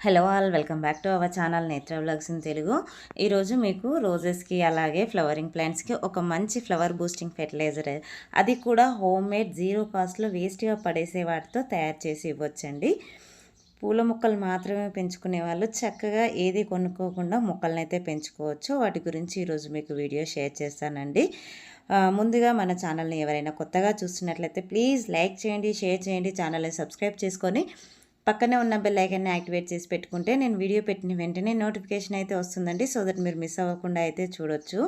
Hello all, welcome back to our channel నేత్ర vlogs in Telugu. ఈరోజు మీకు రోజెస్కి అలాగే ఫ్లవరింగ్ ప్లాంట్స్కి ఒక మంచి ఫ్లవర్ బూస్టింగ్ ఫెర్టిలైజర్, అది కూడా హోమ్ మేడ్ జీరో కాస్ట్లో వేస్ట్గా పడేసే వాటితో తయారు చేసి ఇవ్వచ్చండి. పూల మొక్కలు మాత్రమే పెంచుకునే వాళ్ళు చక్కగా ఏది కొనుక్కోకుండా మొక్కలను అయితే పెంచుకోవచ్చు. వాటి గురించి ఈరోజు మీకు వీడియో షేర్ చేస్తానండి. ముందుగా మన ఛానల్ని ఎవరైనా కొత్తగా చూస్తున్నట్లయితే ప్లీజ్ లైక్ చేయండి, షేర్ చేయండి, ఛానల్ని సబ్స్క్రైబ్ చేసుకొని పక్కనే ఉన్న బెల్ ఐకాన్ని యాక్టివేట్ చేసి పెట్టుకుంటే నేను వీడియో పెట్టిన వెంటనే నోటిఫికేషన్ అయితే వస్తుందండి. సో దట్ మీరు మిస్ అవ్వకుండా అయితే చూడొచ్చు.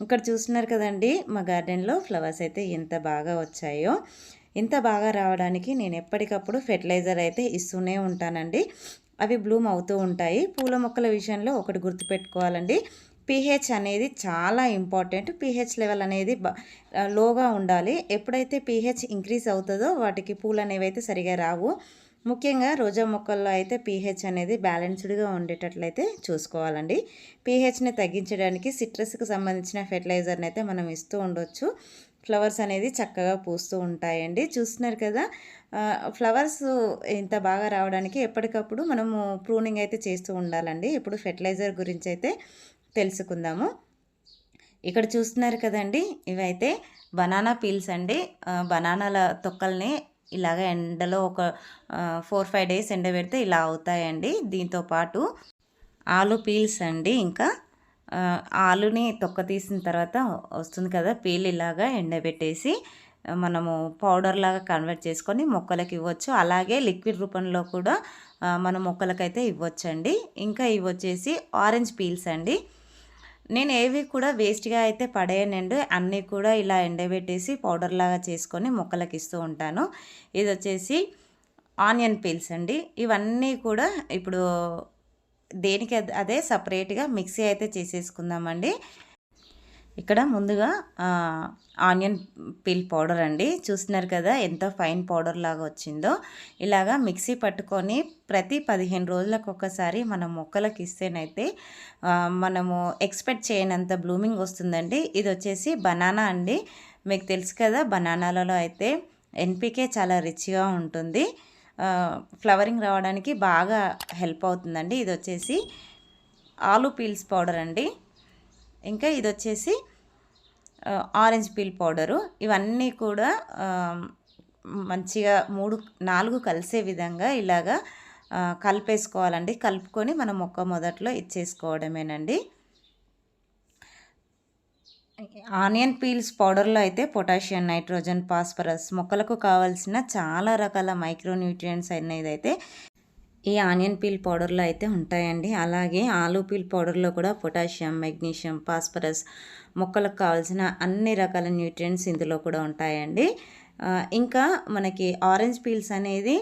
ఇక్కడ చూస్తున్నారు కదండి, మా గార్డెన్లో ఫ్లవర్స్ అయితే ఎంత బాగా వచ్చాయో. ఇంత బాగా రావడానికి నేను ఎప్పటికప్పుడు ఫెర్టిలైజర్ అయితే ఇస్తూనే ఉంటానండి. అవి బ్లూమ్ అవుతూ ఉంటాయి. పూల మొక్కల విషయంలో ఒకటి గుర్తుపెట్టుకోవాలండి, పీహెచ్ అనేది చాలా ఇంపార్టెంట్. పీహెచ్ లెవెల్ అనేది లోగా ఉండాలి. ఎప్పుడైతే పీహెచ్ ఇంక్రీజ్ అవుతుందో వాటికి పూలు అనేవి అయితే సరిగా రావు. ముఖ్యంగా రోజా మొక్కల్లో అయితే పీహెచ్ అనేది బ్యాలెన్స్డ్గా ఉండేటట్లయితే చూసుకోవాలండి. పీహెచ్ని తగ్గించడానికి సిట్రస్కి సంబంధించిన ఫెర్టిలైజర్ని అయితే మనం ఇస్తూ ఉండొచ్చు. ఫ్లవర్స్ అనేది చక్కగా పూస్తూ ఉంటాయండి. చూస్తున్నారు కదా, ఫ్లవర్స్ ఇంత బాగా రావడానికి ఎప్పటికప్పుడు మనము ప్రూనింగ్ అయితే చేస్తూ ఉండాలండి. ఇప్పుడు ఫెర్టిలైజర్ గురించి అయితే తెలుసుకుందాము. ఇక్కడ చూస్తున్నారు కదండి, ఇవైతే బనానా పీల్స్ అండి. బనానాల తొక్కల్ని ఇలాగ ఎండలో ఒక 4-5 డేస్ ఎండబెడితే ఇలా అవుతాయండి. దీంతోపాటు ఆలు పీల్స్ అండి. ఇంకా ఆలుని తొక్క తీసిన తర్వాత వస్తుంది కదా పీల్, ఇలాగా ఎండబెట్టేసి మనము పౌడర్ లాగా కన్వర్ట్ చేసుకొని మొక్కలకి ఇవ్వచ్చు. అలాగే లిక్విడ్ రూపంలో కూడా మన మొక్కలకైతే ఇవ్వచ్చండి. ఇంకా ఇవి వచ్చేసి ఆరెంజ్ పీల్స్ అండి. నేను ఏవి కూడా వేస్ట్గా అయితే పడేయనండి. అన్నీ కూడా ఇలా ఎండబెట్టేసి పౌడర్ లాగా చేసుకొని మొక్కలకి ఇస్తూ ఉంటాను. ఇది వచ్చేసి ఆనియన్ పీల్స్ అండి. ఇవన్నీ కూడా ఇప్పుడు దేనికి అదే సపరేట్గా మిక్సీ అయితే చేసేసుకుందామండి. ఇక్కడ ముందుగా ఆనియన్ పీల్ పౌడర్ అండి. చూస్తున్నారు కదా ఎంత ఫైన్ పౌడర్ లాగా వచ్చిందో. ఇలాగా మిక్సీ పట్టుకొని ప్రతి 15 రోజులకు ఒకసారి మనం మొక్కలకు ఇస్తేనైతే మనము ఎక్స్పెక్ట్ చేయనంత బ్లూమింగ్ వస్తుందండి. ఇది వచ్చేసి బనానా అండి. మీకు తెలుసు కదా, బనానాలలో అయితే ఎన్పికే చాలా రిచ్గా ఉంటుంది. ఫ్లవరింగ్ రావడానికి బాగా హెల్ప్ అవుతుందండి. ఇది వచ్చేసి ఆలు పీల్స్ పౌడర్ అండి. ఇంకా ఇది వచ్చేసి ఆరెంజ్ పీల్ పౌడరు. ఇవన్నీ కూడా మంచిగా 3-4 కలిసే విధంగా ఇలాగా కలిపేసుకోవాలండి. కలుపుకొని మనం మొక్క మొదట్లో ఇచ్చేసుకోవడమేనండి. ఆనియన్ పీల్స్ పౌడర్లో అయితే పొటాషియం, నైట్రోజన్, ఫాస్ఫరస్, మొక్కలకు కావాల్సిన చాలా రకాల మైక్రోన్యూట్రియంట్స్ అనేది అయితే ఈ ఆనియన్ పీల్ పౌడర్లో అయితే ఉంటాయండి. అలాగే ఆలు పీల్ పౌడర్లో కూడా పొటాషియం, మెగ్నీషియం, ఫాస్ఫరస్, మొక్కలకు కావాల్సిన అన్ని రకాల న్యూట్రియంట్స్ ఇందులో కూడా ఉంటాయండి. ఇంకా మనకి ఆరెంజ్ పీల్స్ అనేది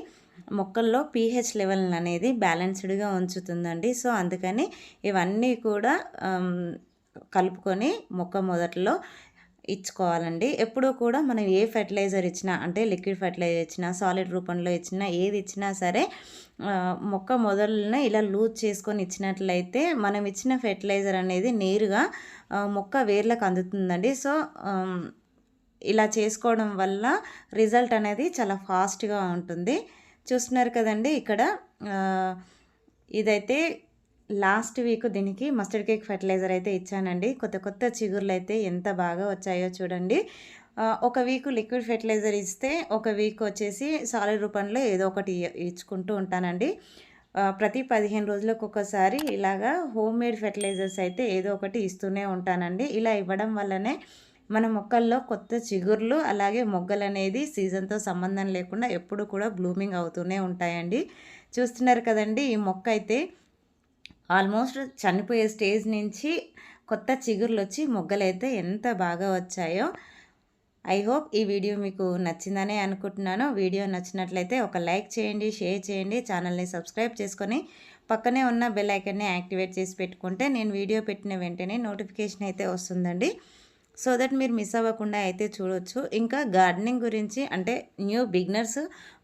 మొక్కల్లో పీహెచ్ లెవెల్ అనేది బ్యాలెన్స్డ్గా ఉంచుతుందండి. సో అందుకని ఇవన్నీ కూడా కలుపుకొని మొక్క మొదట్లో ఇచ్చుకోవాలండి. ఎప్పుడూ కూడా మనం ఏ ఫెర్టిలైజర్ ఇచ్చినా, అంటే లిక్విడ్ ఫెర్టిలైజర్ ఇచ్చినా, సాలిడ్ రూపంలో ఇచ్చినా, ఏది ఇచ్చినా సరే మొక్క మొదలనే ఇలా లూజ్ చేసుకొని ఇచ్చినట్లయితే మనం ఇచ్చిన ఫెర్టిలైజర్ అనేది నేరుగా మొక్క వేర్లకు అందుతుందండి. సో ఇలా చేసుకోవడం వల్ల రిజల్ట్ అనేది చాలా ఫాస్ట్గా ఉంటుంది. చూస్తున్నారు కదండి, ఇక్కడ ఇదైతే లాస్ట్ వీక్ దీనికి మస్టర్డ్ కేక్ ఫెర్టిలైజర్ అయితే ఇచ్చానండి. కొత్త కొత్త చిగుర్లు అయితే ఎంత బాగా వచ్చాయో చూడండి. ఒక వీక్ లిక్విడ్ ఫెర్టిలైజర్ ఇస్తే, ఒక వీక్ వచ్చేసి సాలిడ్ రూపంలో ఏదో ఒకటి ఇచ్చుకుంటూ ఉంటానండి. ప్రతి 15 రోజులకు ఒకసారి ఇలాగా హోమ్ మేడ్ ఫెర్టిలైజర్స్ అయితే ఏదో ఒకటి ఇస్తూనే ఉంటానండి. ఇలా ఇవ్వడం వల్లనే మన మొక్కల్లో కొత్త చిగుర్లు, అలాగే మొగ్గలు అనేది సీజన్తో సంబంధం లేకుండా ఎప్పుడు కూడా బ్లూమింగ్ అవుతూనే ఉంటాయండి. చూస్తున్నారు కదండి, ఈ మొక్క అయితే ఆల్మోస్ట్ చనిపోయే స్టేజ్ నుంచి కొత్త చిగుర్లు వచ్చి మొగ్గలైతే ఎంత బాగా వచ్చాయో. ఐ హోప్ ఈ వీడియో మీకు నచ్చిందనే అనుకుంటున్నాను. వీడియో నచ్చినట్లయితే ఒక లైక్ చేయండి, షేర్ చేయండి, ఛానల్ని సబ్స్క్రైబ్ చేసుకొని పక్కనే ఉన్న బెల్ ఐకాన్ని యాక్టివేట్ చేసి పెట్టుకుంటే నేను వీడియో పెట్టిన వెంటనే నోటిఫికేషన్ అయితే వస్తుందండి. సో దట్ మీరు మిస్ అవ్వకుండా అయితే చూడొచ్చు. ఇంకా గార్డెనింగ్ గురించి, అంటే న్యూ బిగినర్స్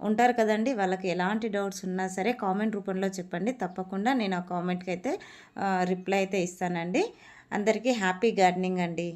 ఉంటారు కదండి, వాళ్ళకి ఎలాంటి డౌట్స్ ఉన్నా సరే కామెంట్ రూపంలో చెప్పండి. తప్పకుండా నేను ఆ కామెంట్కి అయితే రిప్లై అయితే ఇస్తానండి. అందరికీ హ్యాపీ గార్డెనింగ్ అండి.